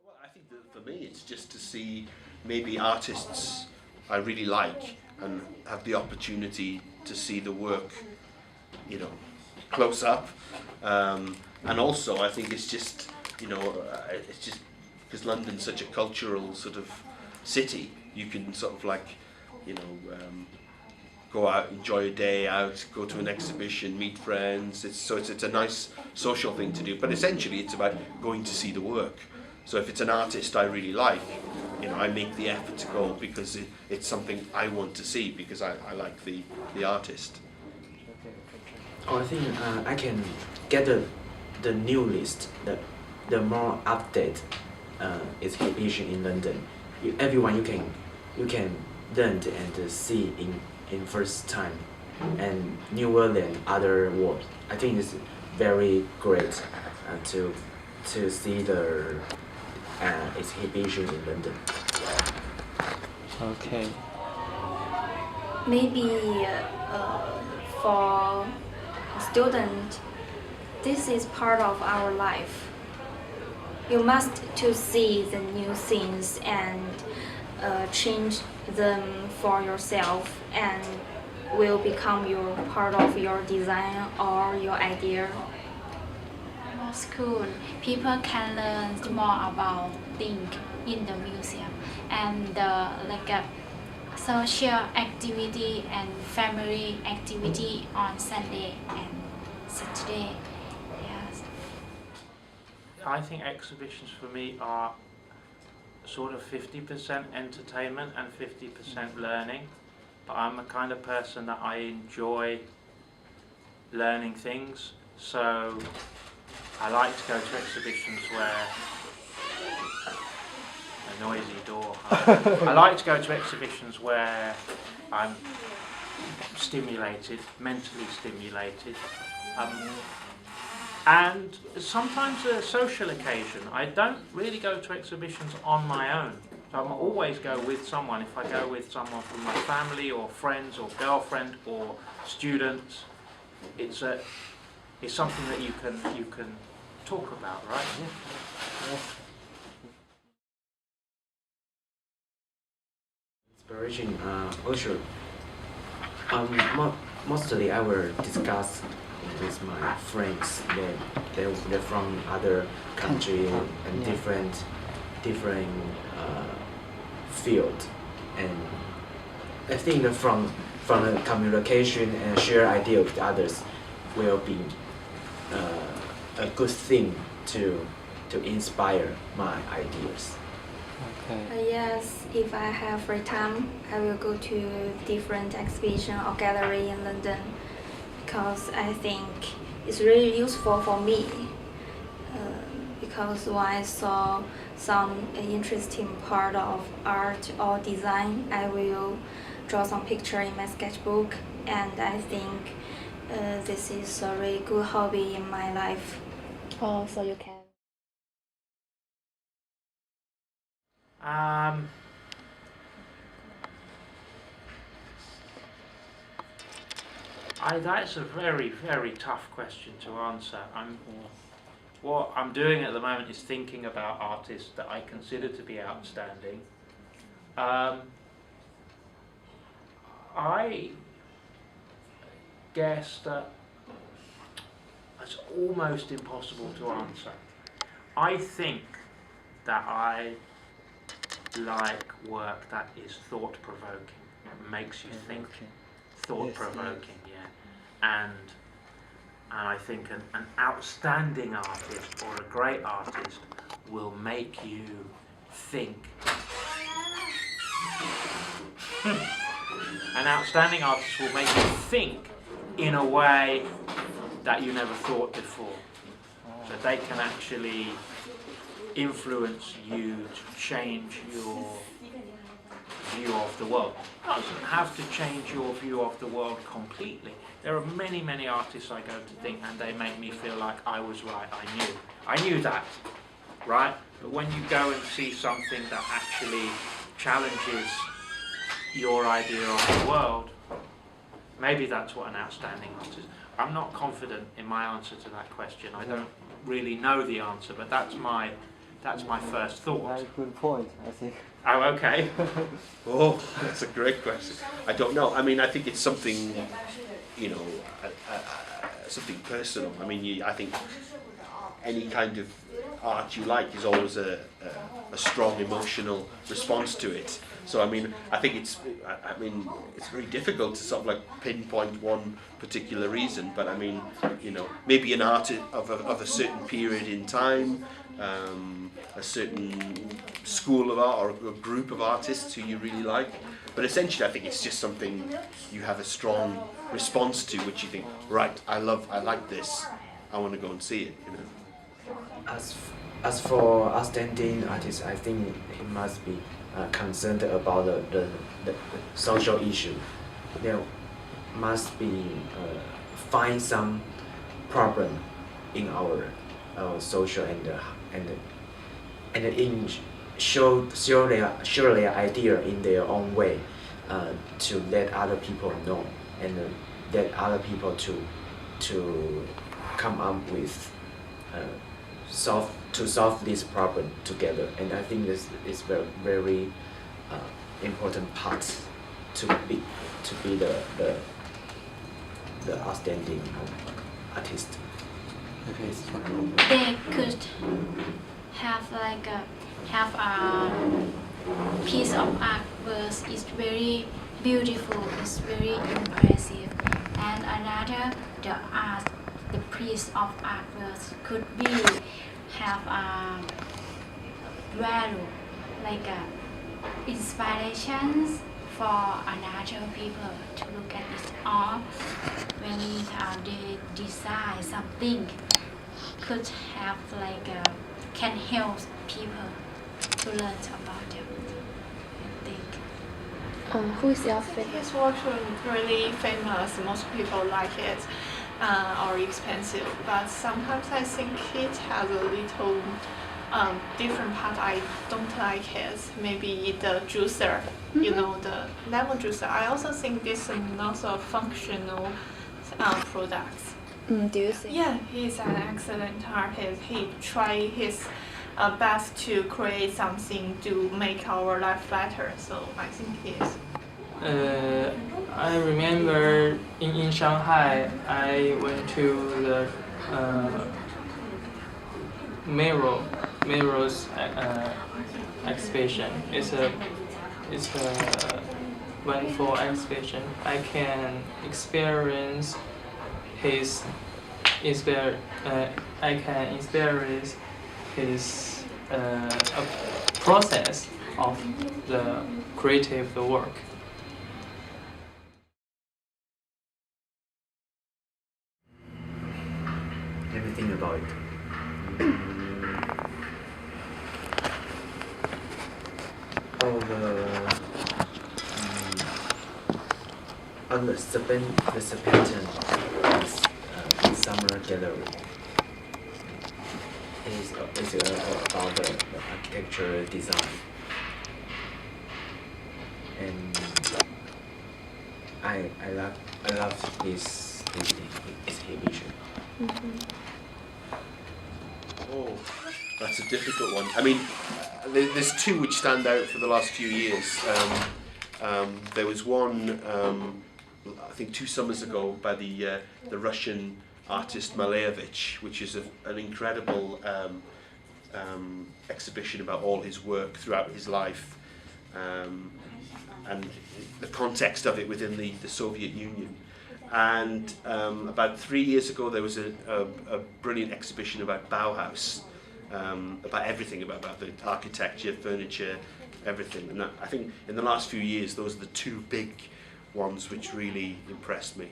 Well, I think that for me, it's just to see maybe artists I really like and have the opportunity to see the work, you know, close up. And also, I think it's just, it's just because London's such a cultural sort of city. You can sort of like, you know, go out, enjoy a day out, go to an exhibition, meet friends. It's a nice social thing to do. But essentially, it's about going to see the work. So if it's an artist I really like, I make the effort to go because it's something I want to see because I like the artist. Oh, I think I can get the new list, the more update exhibition in London. Everyone you can learn and see in first time and newer than other world. I think it's very great to see the exhibition in London. Okay. Maybe for a student, this is part of our life. You must to see the new things and change them for yourself and will become your part of your design or your idea. School, people can learn more about things in the museum and like a social activity and family activity on Sunday and Saturday. Yes. I think exhibitions for me are sort of 50% entertainment and 50% learning. But I'm the kind of person that I enjoy learning things, so I like to go to exhibitions where a noisy door. I like to go to exhibitions where I'm stimulated, mentally stimulated, and sometimes a social occasion. I don't really go to exhibitions on my own. So I always go with someone. If I go with someone from my family or friends or girlfriend or students, it's something that you can talk about, right? Yeah. Inspiration, also, mostly I will discuss with my friends. They're from other country and different field, and I think that from the communication and share idea with others will be a good thing to inspire my ideas. Okay. Yes, if I have free time, I will go to different exhibition or gallery in London because I think it's really useful for me. Because when I saw some interesting part of art or design, I will draw some picture in my sketchbook, and I think this is a really good hobby in my life. Oh, so you can. That's a very, very tough question to answer. What I'm doing at the moment is thinking about artists that I consider to be outstanding. I guess that it's almost impossible to answer. I think that I like work that is thought-provoking, makes you think, thought-provoking, yeah. And I think an outstanding artist or a great artist will make you think. An outstanding artist will make you think in a way that you never thought before. So they can actually influence you to change your view of the world. It doesn't have to change your view of the world completely. There are many, many artists I go to think and they make me feel like I was right, I knew that, right? But when you go and see something that actually challenges your idea of the world, maybe that's what an outstanding artist is. I'm not confident in my answer to that question. I don't really know the answer, but that's my first thought. Very good point, I think. Oh, okay. Oh, that's a great question. I don't know. I mean, I think it's something, something personal. I mean, I think any kind of art you like is always a strong emotional response to it. So I mean, I think it's very difficult to sort of like pinpoint one particular reason. But I mean, maybe an art of a certain period in time, a certain school of art or a group of artists who you really like. But essentially, I think it's just something you have a strong response to, which you think, right, I like this, I want to go and see it. As for outstanding artists, I think he must be concerned about the social issue. There must be find some problem in our social and in show their idea in their own way to let other people know and let other people to come up with solve this problem together. And I think this is very important part to be the outstanding artist. They could have a piece of artwork is very beautiful, it's very impressive, and another the piece of artwork could be have a value, like inspirations for another people to look at it, or when they design something could have can help people to learn about them, I think. Who is your favorite? His work is really famous. Most people like it or expensive, but sometimes I think it has a little different part. I don't like it. Maybe the juicer, the lemon juicer. I also think this is not a functional product. Do you think? Yeah, he's an excellent artist. He tried his best to create something to make our life better. So I think he is. I remember in Shanghai, I went to the Mirrors exhibition. It's a wonderful exhibition. I can experience I can experience his process of the creative work. Let me think about it. On the Serpentine Summer Gallery is about the architecture design, and I love this exhibition. Oh, that's a difficult one. I mean, there's two which stand out for the last few years. There was one, I think 2 summers ago, by the Russian artist Malevich, which is an incredible exhibition about all his work throughout his life, and the context of it within the Soviet Union. And about 3 years ago, there was a brilliant exhibition about Bauhaus, about everything, about the architecture, furniture, everything. And I think in the last few years, those are the 2 big ones which really impressed me.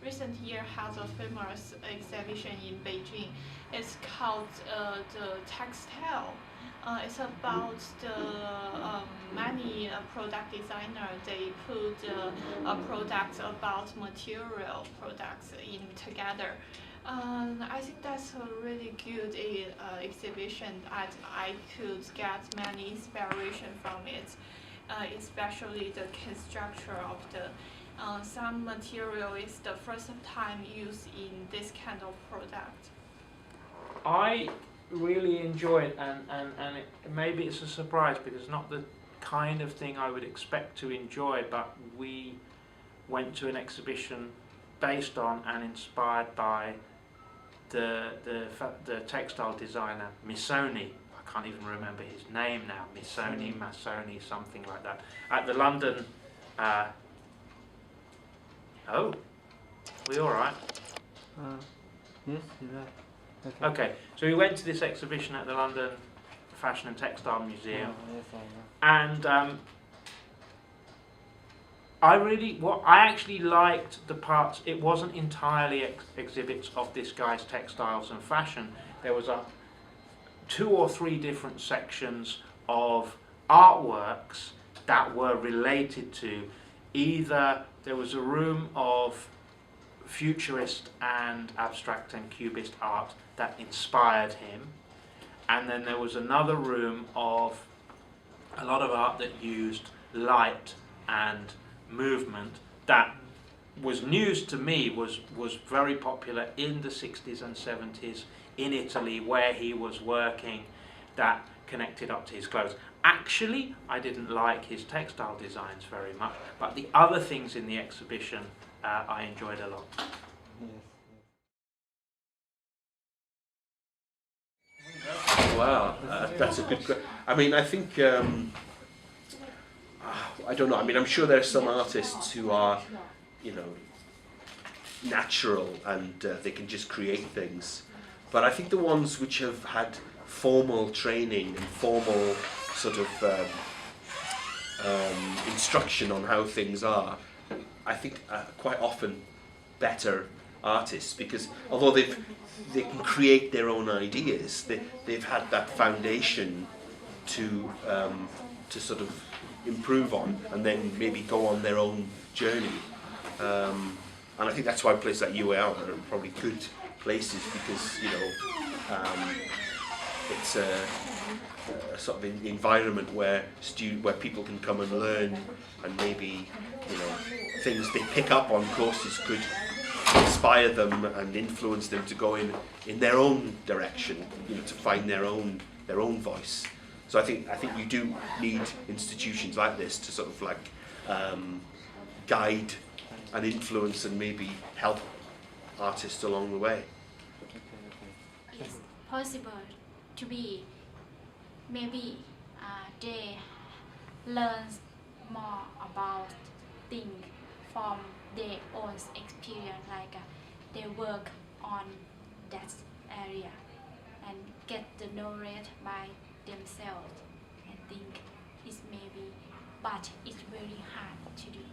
Recent year has a famous exhibition in Beijing. It's called the Textile. It's about the many product designers. They put products about material products in together. I think that's a really good exhibition. I could get many inspiration from it, especially the construction of the some material is the first time used in this kind of product. I really enjoy it, and maybe it's a surprise because it's not the kind of thing I would expect to enjoy, but we went to an exhibition based on and inspired by the textile designer Missoni. I can't even remember his name now. Massoni, something like that. At the London. Oh, we all right? Yes, you're right. Okay, so we went to this exhibition at the London Fashion and Textile Museum, Yes, I know. and I actually liked the parts. It wasn't entirely exhibits of this guy's textiles and fashion. There was 2 or 3 different sections of artworks that were related to either. There was a room of futurist and abstract and cubist art that inspired him, and then there was another room of a lot of art that used light and movement that was news to me, was very popular in the 60s and 70s in Italy, where he was working, that connected up to his clothes. Actually, I didn't like his textile designs very much, but the other things in the exhibition I enjoyed a lot. Wow, that's a good question. I mean, I think, I don't know, I mean, I'm sure there are some artists who are, you know, natural and they can just create things. But I think the ones which have had formal training and formal sort of instruction on how things are, I think quite often better artists, because although they can create their own ideas, they've had that foundation to sort of improve on and then maybe go on their own journey. And I think that's why places like UAL are probably good places, because, you know, it's a sort of environment where people can come and learn, and maybe, you know, things they pick up on courses could inspire them and influence them to go in their own direction, you know, to find their own voice. So I think you do need institutions like this to sort of like guide and influence and maybe help artists along the way. It's possible to be maybe they learn more about things from their own experience, like they work on that area and get the knowledge by themselves. I think it's maybe, but it's very hard to do.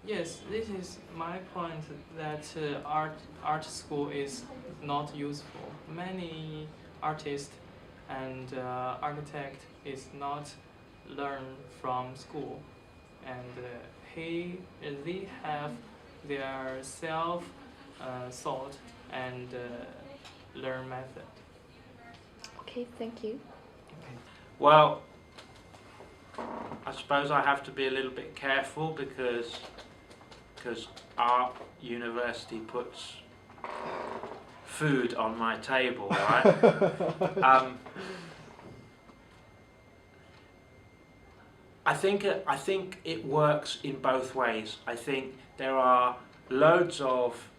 Yes, this is my point that art school is not useful. Many artists and architect is not learn from school, and they have their self thought and learn method. Okay, thank you. Well, I suppose I have to be a little bit careful because art university puts food on my table, right? I think it works in both ways. I think there are loads of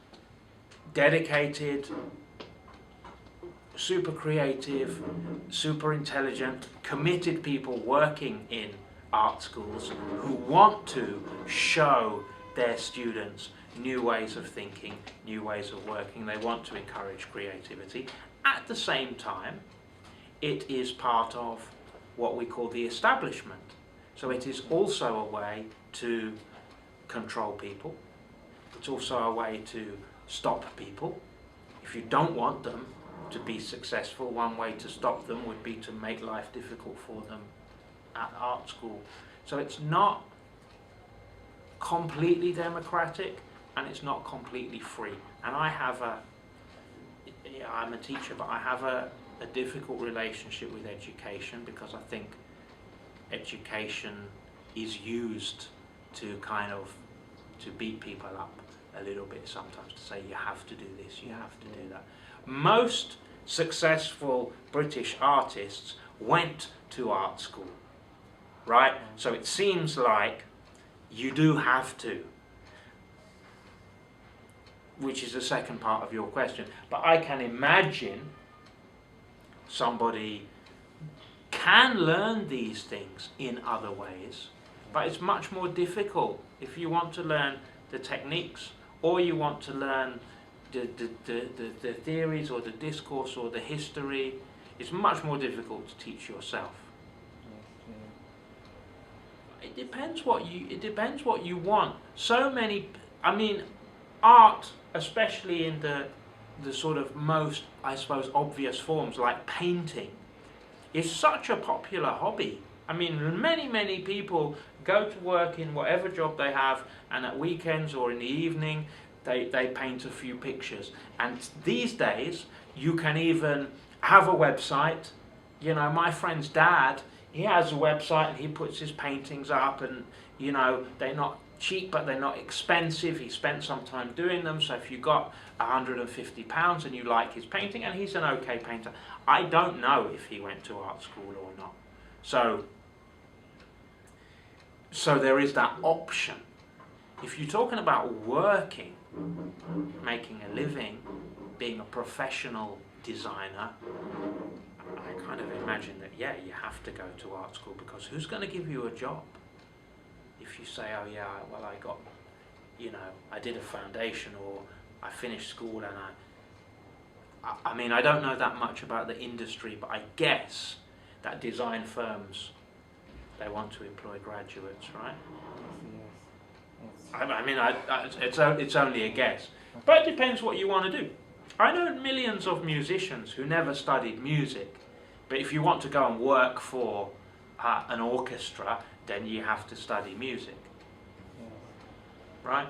dedicated, super creative, super intelligent, committed people working in art schools who want to show their students new ways of thinking, new ways of working. They want to encourage creativity. At the same time, it is part of what we call the establishment. So it is also a way to control people. It's also a way to stop people. If you don't want them to be successful, one way to stop them would be to make life difficult for them at art school. So it's not completely democratic and it's not completely free. And I'm a teacher, but I have a difficult relationship with education because I think education is used to to beat people up a little bit sometimes, to say you have to do this, you have to do that. Most successful British artists went to art school, right? So it seems like you do have to, which is the second part of your question. But I can imagine somebody can learn these things in other ways, but it's much more difficult if you want to learn the techniques or you want to learn the theories or the discourse or the history. It's much more difficult to teach yourself. It depends what you want. So many, I mean, art, especially in the sort of most, I suppose, obvious forms like painting, is such a popular hobby. I mean, many people go to work in whatever job they have, and at weekends or in the evening they paint a few pictures. And these days you can even have a website. You know, my friend's dad, he has a website and he puts his paintings up, and you know, they're not cheap but they're not expensive. He spent some time doing them, so if you got £150 and you like his painting, and he's an okay painter. I don't know if he went to art school or not. So there is that option. If you're talking about working, making a living, being a professional designer, I kind of imagine that, yeah, you have to go to art school, because who's going to give you a job if you say, oh yeah, well I got, you know, I did a foundation, or I finished school, and I mean, I don't know that much about the industry, but I guess that design firms, they want to employ graduates, right? I mean, it's only a guess, but it depends what you want to do. I know millions of musicians who never studied music, but if you want to go and work for an orchestra, then you have to study music, right?